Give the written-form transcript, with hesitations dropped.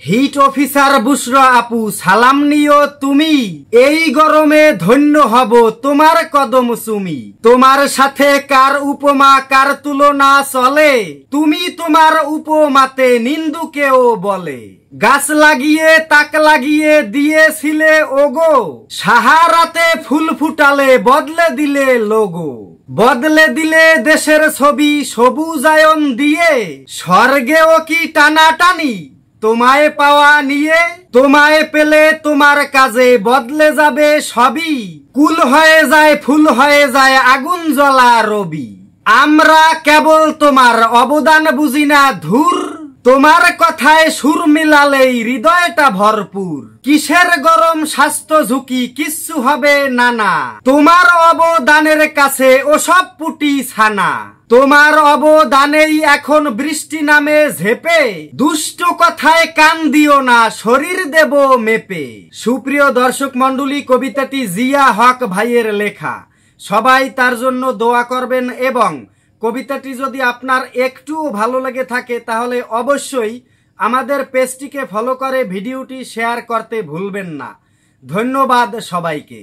Hit officer বুশরা আপু সালাম নিও তুমি, এই গরমে ধন্য হব তোমার কদম চুমি। তোমার সাথে কার উপমা কার তুলনা চলে, তুমি তোমার উপমাতে নিন্দুকেও বলে। গাছ লাগিয়ে তাক লাগিয়ে দিয়েছিলে ওগো, সাহারাতে ফুল ফুটালে বদলে দিলে লোগো। বদলে দিলে দেশের ছবি সবুজায়ন দিয়ে, স্বর্গেও কি টানাটানি তোমায় পাওয়া নিয়ে। তোমায় পেলে তোমার কাজে বদলে যাবে সবই, কুল হয়ে যায় ফুল হয়ে যায় আগুন জ্বলা রবি। আমরা কেবল তোমার অবদান বুঝি না ধুর, তোমার কথায় সুর মিলালেই হৃদয়টা ভরপুর। কিসের গরম স্বাস্থ্য ঝুঁকি কিচ্ছু হবে না না, তোমার অবদানের কাছে ওসব পুটি ছানা। তোমার অবদানেই এখন বৃষ্টি নামে ঝেপে, দুষ্ট কথায় কান দিও না শরীর দেব মেপে। সুপ্রিয় দর্শক মন্ডলী, কবিতাটি জিয়া হক ভাইয়ের লেখা। সবাই তার জন্য দোয়া করবেন এবং কবিতাটি যদি আপনার একটুও ভালো লেগে থাকে তাহলে অবশ্যই আমাদের পেজটিকে ফলো করে ভিডিওটি শেয়ার করতে ভুলবেন না। ধন্যবাদ সবাইকে।